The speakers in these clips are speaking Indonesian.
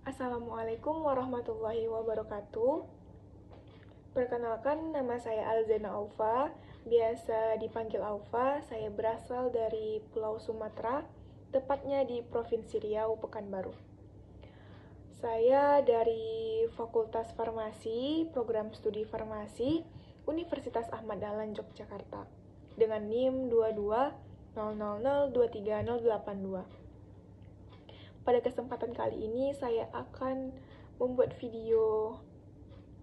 Assalamualaikum warahmatullahi wabarakatuh. Perkenalkan, nama saya Alzena Aufa, biasa dipanggil Aufa. Saya berasal dari Pulau Sumatera, tepatnya di Provinsi Riau, Pekanbaru. Saya dari Fakultas Farmasi, Program Studi Farmasi, Universitas Ahmad Dahlan, Yogyakarta, dengan NIM 2200023082. Pada kesempatan kali ini saya akan membuat video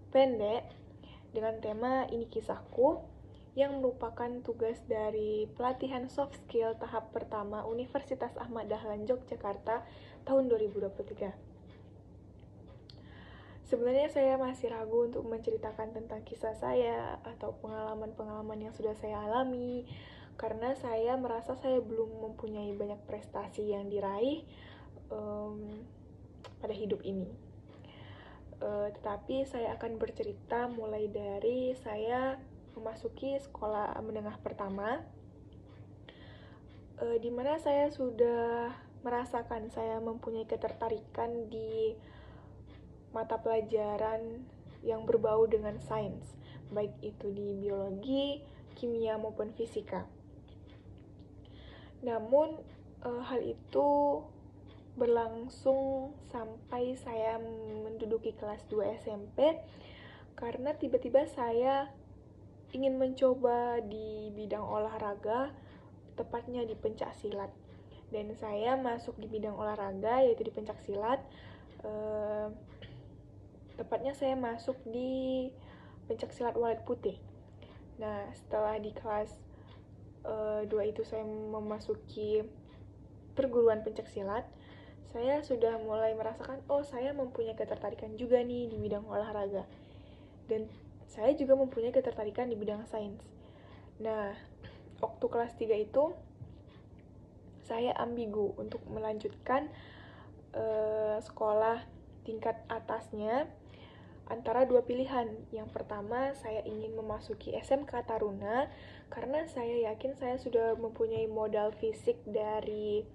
pendek dengan tema Ini Kisahku, yang merupakan tugas dari pelatihan soft skill tahap pertama Universitas Ahmad Dahlan Yogyakarta tahun 2023. Sebenarnya saya masih ragu untuk menceritakan tentang kisah saya atau pengalaman-pengalaman yang sudah saya alami, karena saya merasa saya belum mempunyai banyak prestasi yang diraih pada hidup ini. Tetapi saya akan bercerita mulai dari saya memasuki sekolah menengah pertama, di mana saya sudah merasakan saya mempunyai ketertarikan di mata pelajaran yang berbau dengan sains, baik itu di biologi, kimia, maupun fisika. Namun, hal itu berlangsung sampai saya menduduki kelas 2 SMP, karena tiba-tiba saya ingin mencoba di bidang olahraga, tepatnya di pencaksilat. Dan saya masuk di bidang olahraga, yaitu di pencaksilat. Tepatnya saya masuk di pencaksilat walet putih. Nah, setelah di kelas 2 itu saya memasuki perguruan pencaksilat, saya sudah mulai merasakan, saya mempunyai ketertarikan juga nih di bidang olahraga. Dan saya juga mempunyai ketertarikan di bidang sains. Nah, waktu kelas 3 itu, saya ambigu untuk melanjutkan sekolah tingkat atasnya antara dua pilihan. Yang pertama, saya ingin memasuki SMK Taruna, karena saya yakin saya sudah mempunyai modal fisik dari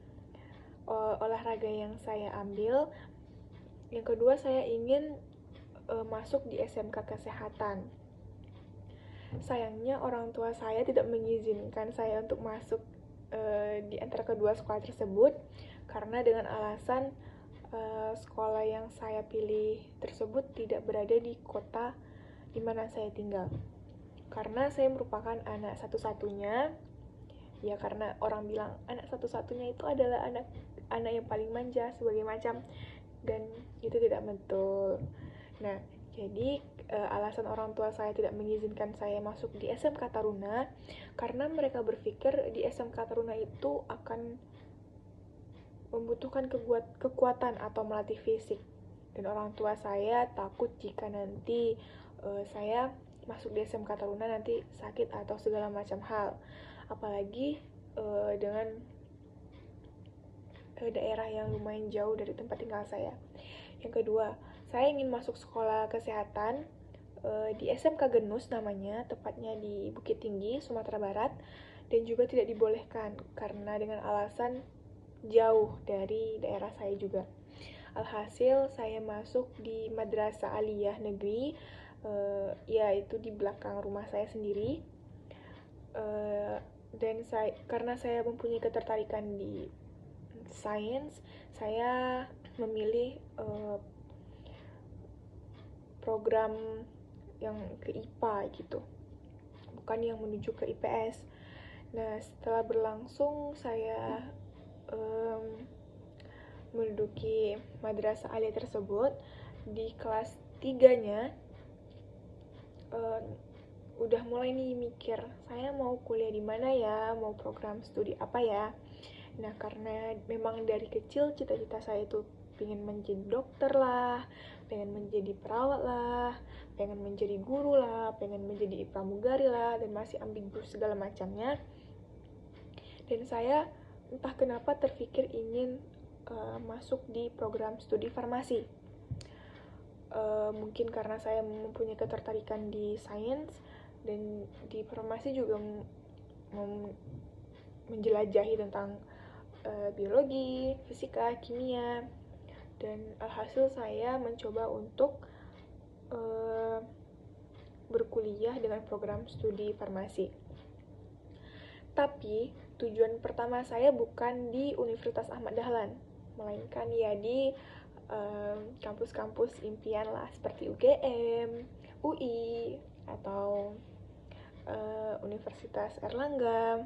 olahraga yang saya ambil. Yang kedua, saya ingin masuk di SMK Kesehatan. Sayangnya orang tua saya tidak mengizinkan saya untuk masuk di antara kedua sekolah tersebut, karena dengan alasan sekolah yang saya pilih tersebut tidak berada di kota di mana saya tinggal. Karena saya merupakan anak satu-satunya, ya karena orang bilang anak satu-satunya itu adalah anak yang paling manja sebagai macam, dan itu tidak betul. Nah, jadi alasan orang tua saya tidak mengizinkan saya masuk di SMK Taruna karena mereka berpikir di SMK Taruna itu akan membutuhkan kekuatan atau melatih fisik, dan orang tua saya takut jika nanti saya masuk di SMK Taruna nanti sakit atau segala macam hal, apalagi dengan daerah yang lumayan jauh dari tempat tinggal saya. Yang kedua, saya ingin masuk sekolah kesehatan di SMK Genus namanya, tepatnya di Bukit Tinggi, Sumatera Barat, dan juga tidak dibolehkan karena dengan alasan jauh dari daerah saya juga. Alhasil saya masuk di Madrasah Aliyah Negeri, yaitu di belakang rumah saya sendiri. Dan karena saya mempunyai ketertarikan di sains, saya memilih program yang ke IPA gitu, bukan yang menuju ke IPS. Nah, setelah berlangsung saya menduduki Madrasah Aliyah tersebut. Di kelas 3-nya udah mulai nih mikir, saya mau kuliah di mana ya, mau program studi apa ya. Nah, karena memang dari kecil cita-cita saya itu pengen menjadi dokter lah, pengen menjadi perawat lah, pengen menjadi guru lah, pengen menjadi pramugari lah, dan masih ambigu segala macamnya. Dan saya entah kenapa terpikir ingin masuk di program studi farmasi. Mungkin karena saya mempunyai ketertarikan di sains, dan di farmasi juga menjelajahi tentang biologi, fisika, kimia, dan alhasil saya mencoba untuk berkuliah dengan program studi farmasi. Tapi tujuan pertama saya bukan di Universitas Ahmad Dahlan, melainkan ya di kampus-kampus impian lah, seperti UGM, UI, atau Universitas Erlangga.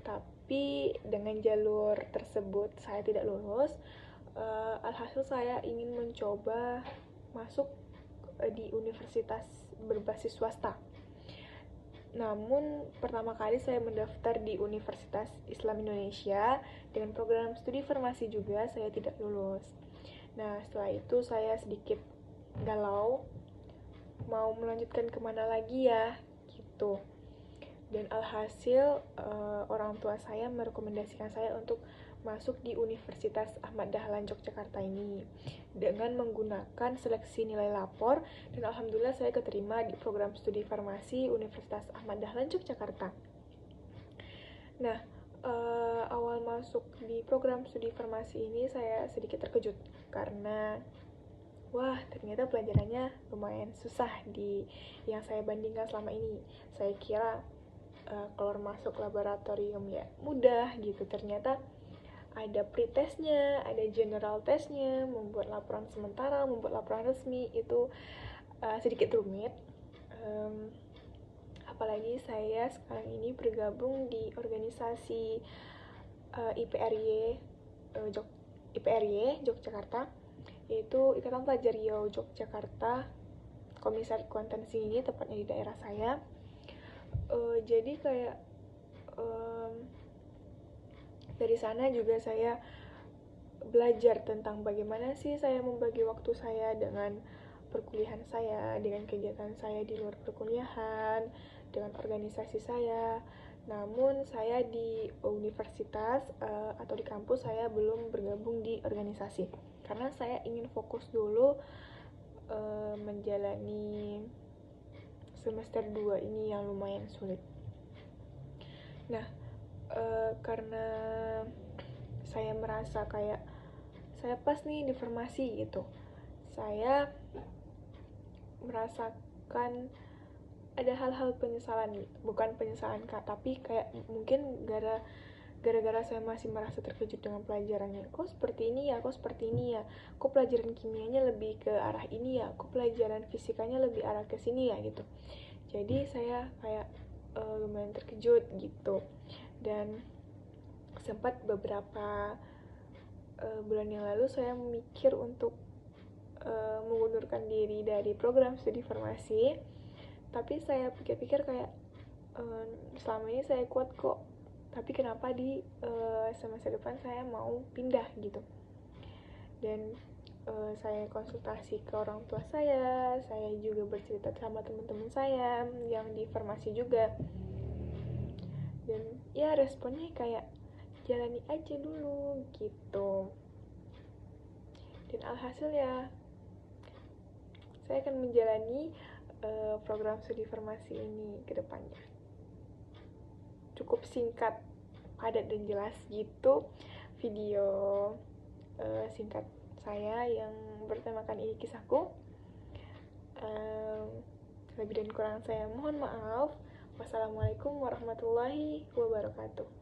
Tapi dengan jalur tersebut saya tidak lulus. Alhasil saya ingin mencoba masuk di universitas berbasis swasta. Namun pertama kali saya mendaftar di Universitas Islam Indonesia dengan program studi farmasi juga, saya tidak lulus. Nah, setelah itu saya sedikit galau, mau melanjutkan kemana lagi ya, gitu. Dan alhasil orang tua saya merekomendasikan saya untuk masuk di Universitas Ahmad Dahlan Yogyakarta ini dengan menggunakan seleksi nilai lapor, dan alhamdulillah saya keterima di program studi farmasi Universitas Ahmad Dahlan Yogyakarta. Nah, awal masuk di program studi farmasi ini saya sedikit terkejut karena wah, ternyata pelajarannya lumayan susah di yang saya bandingkan selama ini. Saya kira keluar masuk laboratorium ya mudah gitu, ternyata ada pre-testnya, ada general testnya, membuat laporan sementara, membuat laporan resmi itu sedikit rumit. Apalagi saya sekarang ini bergabung di organisasi IPRY Yogyakarta, yaitu Ikatan Pelajar Riau Yogyakarta, Komisaris Kuantan sini, tepatnya di daerah saya. Jadi kayak dari sana juga saya belajar tentang bagaimana sih saya membagi waktu saya dengan perkuliahan saya, dengan kegiatan saya di luar perkuliahan, dengan organisasi saya. Namun saya di universitas atau di kampus saya belum bergabung di organisasi karena saya ingin fokus dulu menjalani semester 2 ini yang lumayan sulit. Nah, karena saya merasa kayak saya pas nih di farmasi gitu, saya merasakan ada hal-hal penyesalan gitu. Bukan penyesalan Kak, tapi kayak mungkin gara-gara saya masih merasa terkejut dengan pelajarannya. Kok seperti ini ya, kok pelajaran kimianya lebih ke arah ini ya, kok pelajaran fisikanya lebih arah ke sini ya gitu. Jadi saya kayak lumayan terkejut gitu. Dan sempat beberapa bulan yang lalu saya mikir untuk mengundurkan diri dari program studi farmasi, tapi saya pikir-pikir kayak selama ini saya kuat kok, tapi kenapa di semester depan saya mau pindah gitu. Dan saya konsultasi ke orang tua saya juga bercerita sama teman-teman saya yang di farmasi juga, dan ya responnya kayak jalani aja dulu gitu. Dan alhasil ya saya akan menjalani program studi farmasi ini ke depannya. Cukup singkat, padat dan jelas gitu video singkat saya yang bertemakan ini kisahku. Lebih dan kurang saya mohon maaf. Wassalamualaikum warahmatullahi wabarakatuh.